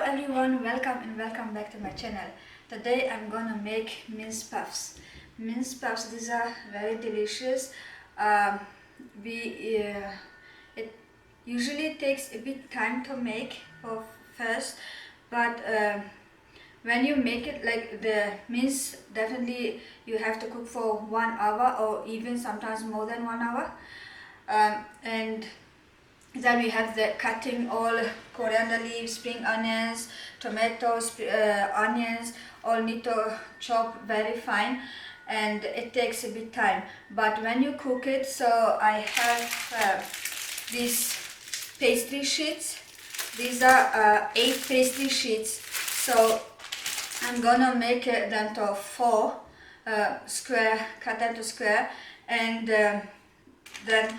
everyone, welcome back to my channel. Today I'm gonna make mince puffs. Mince puffs, these are very delicious. It usually takes a bit time to make for first, but when you make it, like the mince, definitely you have to cook for 1 hour or even sometimes more than 1 hour. And then we have the cutting all coriander leaves, spring onions, tomatoes, onions, all need to chop very fine, and it takes a bit time. But when you cook it, so I have these pastry sheets. These are 8 pastry sheets. So I'm gonna make them to 4 square, cut them to square, and then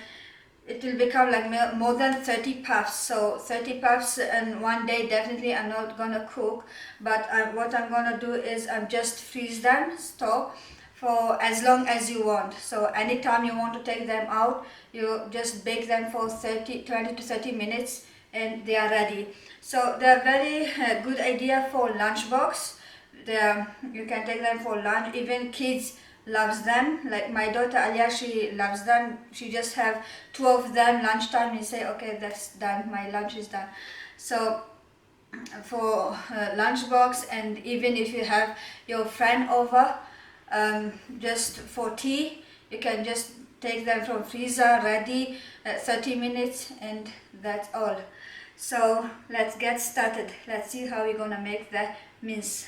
it will become like more than 30 puffs. So 30 puffs in one day, definitely I'm not gonna cook, but what I'm gonna do is I'm just freeze them, store for as long as you want. So anytime you want to take them out, you just bake them for 20 to 30 minutes and they are ready. So they're very good idea for lunchbox. You can take them for lunch. Even kids loves them. Like my daughter Alia, she loves them. She just have 2 of them lunchtime and say, okay, that's done, my lunch is done. So for lunchbox, and even if you have your friend over, just for tea, you can just take them from freezer ready, 30 minutes, and that's all. So let's get started. Let's see how we're gonna make the mince.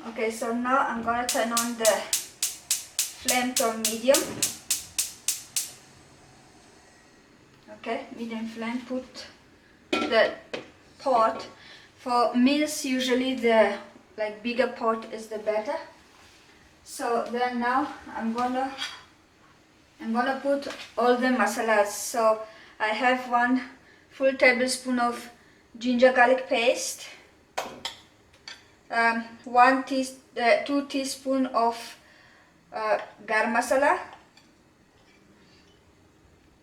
Okay, so now I'm gonna turn on the flame to medium. Okay, medium flame. Put the pot. For mince, usually the bigger pot is the better. So then now I'm gonna put all the masalas. So I have 1 full tablespoon of ginger garlic paste, 2 teaspoons of garam masala,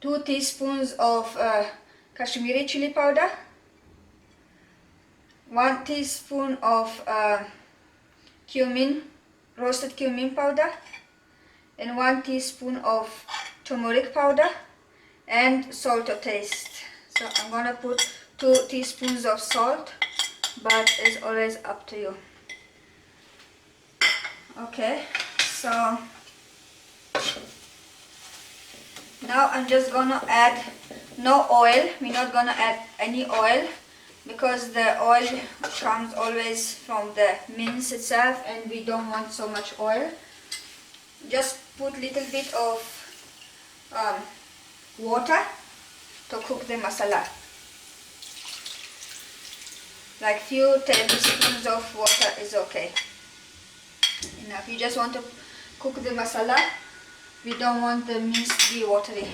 2 teaspoons of kashmiri chili powder, 1 teaspoon of cumin, roasted cumin powder, and 1 teaspoon of turmeric powder, and salt to taste. So I'm gonna put 2 teaspoons of salt, but it's always up to you. Okay, so now I'm just gonna add no oil. We're not gonna add any oil because the oil comes always from the mince itself and we don't want so much oil. Just put little bit of water to cook the masala. Like few tablespoons of water is okay. Enough. You just want to cook the masala. We don't want the mince to be watery.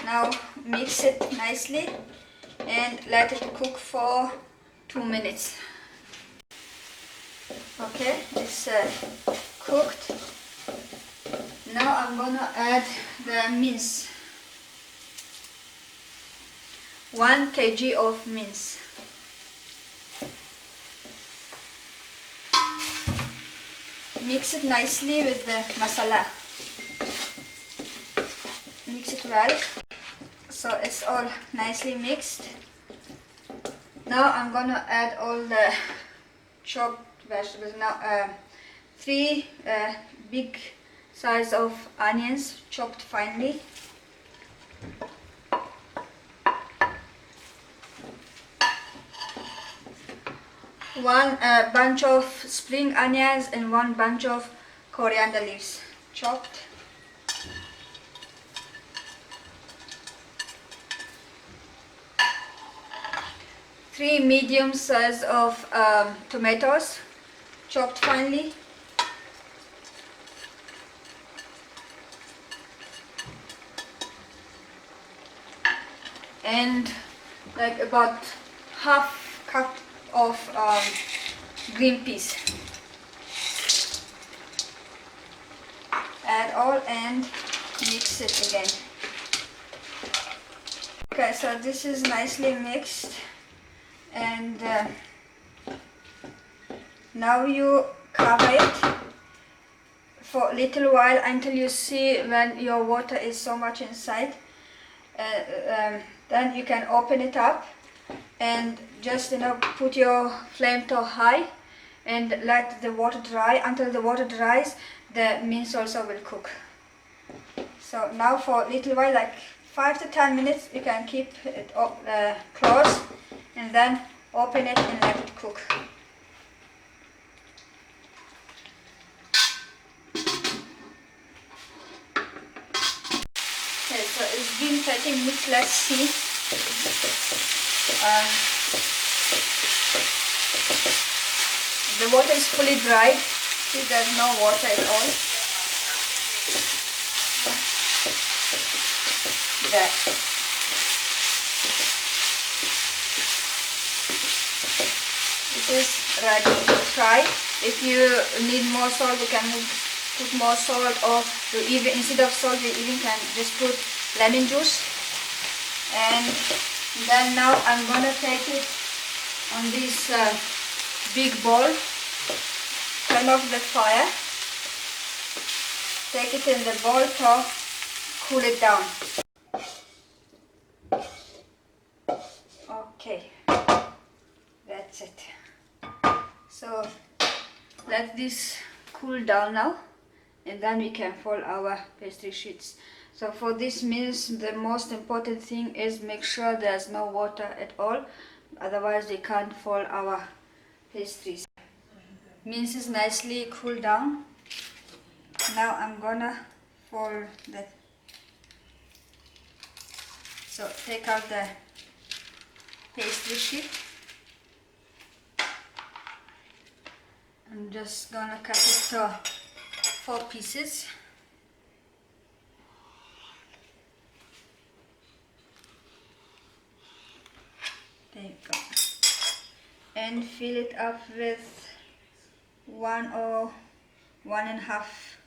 Now mix it nicely and let it cook for 2 minutes. Okay, it's cooked. Now I'm gonna add the mince. 1 kg of mince. Mix it nicely with the masala. Mix it well. So it's all nicely mixed. Now I'm gonna add all the chopped vegetables. Now 3 big size of onions chopped finely. 1 bunch of spring onions and 1 bunch of coriander leaves chopped. 3 medium size of tomatoes chopped finely. And like about half cup of green peas. Add all and mix it again. Okay, so this is nicely mixed, and now you cover it for a little while until you see when your water is so much inside. Then you can open it up and just put your flame to high and let the water dry. Until the water dries, the mince also will cook. So now for a little while, like 5 to 10 minutes, you can keep it closed and then open it and let it cook. Okay, so it's been 30 minutes. Let's see. The water is fully dried. See, there's no water at all. There. This is ready to try. If you need more salt, you can put more salt, or you even, instead of salt, you even can just put lemon juice. And then now I'm gonna take it on this big bowl. Turn off the fire. Take it in the bowl to cool it down. Okay, that's it. So let this cool down now, and then we can fold our pastry sheets. So for this mince, the most important thing is make sure there's no water at all, otherwise we can't fold our pastries. Mince is nicely cooled down. Now I'm gonna fold that. So take out the pastry sheet. I'm just gonna cut it to 4 pieces. There you go. And fill it up with 1 or 1.5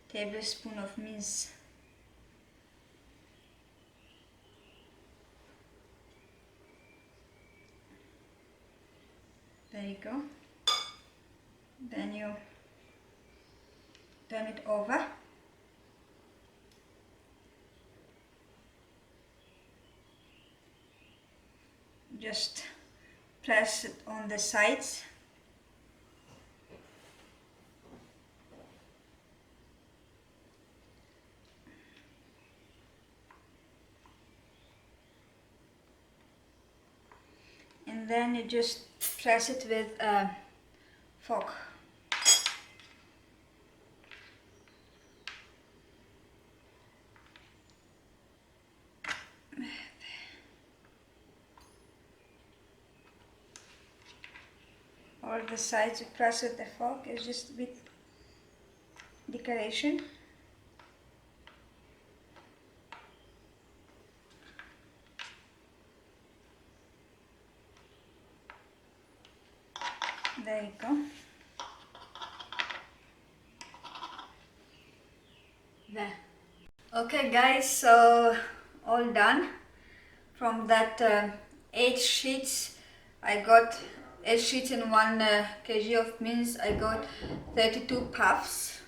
tablespoon of mince. There you go. Then you turn it over. Just press it on the sides. And then you just press it with a fork. All the sides you press with the fork is just a bit decoration. There you go. There. Okay guys, so all done. From that 8 sheets, I got 8 sheets in 1 kg of mince. I got 32 puffs.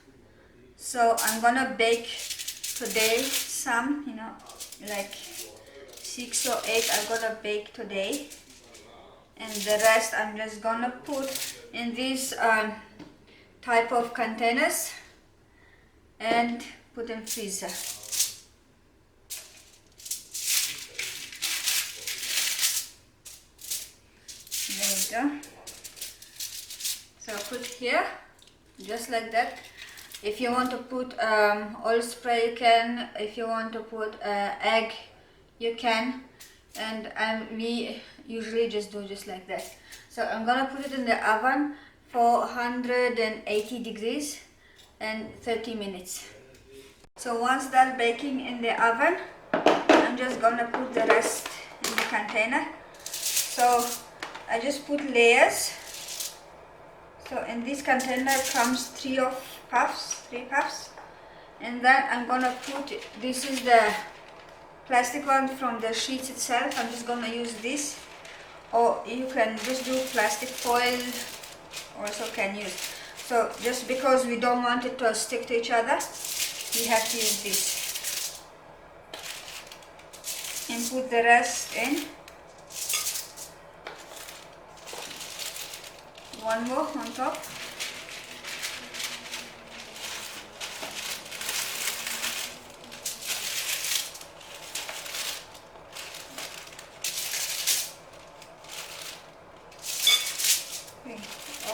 So I'm gonna bake today some, like 6 or 8 I'm gonna bake today. And the rest I'm just gonna put in these type of containers and put in freezer. There you go. So put here, just like that. If you want to put oil spray, you can. If you want to put egg, you can. And we usually just do just like that. So I'm gonna put it in the oven for 180 degrees and 30 minutes. So once done baking in the oven, I'm just gonna put the rest in the container. So I just put layers. So in this container comes 3 puffs, and then I'm gonna put, this is the plastic one from the sheets itself. I'm just gonna use this, or you can just do plastic foil also can use. So just because we don't want it to stick to each other, we have to use this. And put the rest in. One more on top.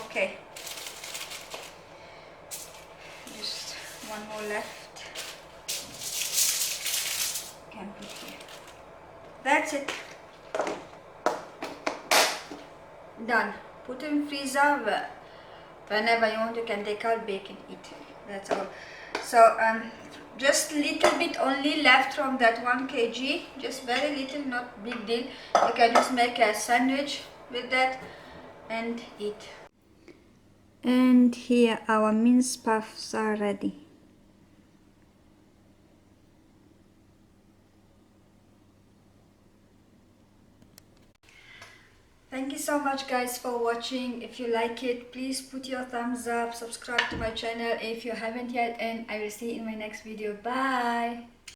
Okay, just one more left. Can put here. That's it. Done. Put in freezer. Whenever you want, you can take out, bake and eat. That's all. So just little bit only left from that 1 kg. Just very little, not big deal. You can just make a sandwich with that and eat. And here our mince puffs are ready. Thank you so much guys for watching. If you like it, please put your thumbs up, subscribe to my channel if you haven't yet, and I will see you in my next video. Bye.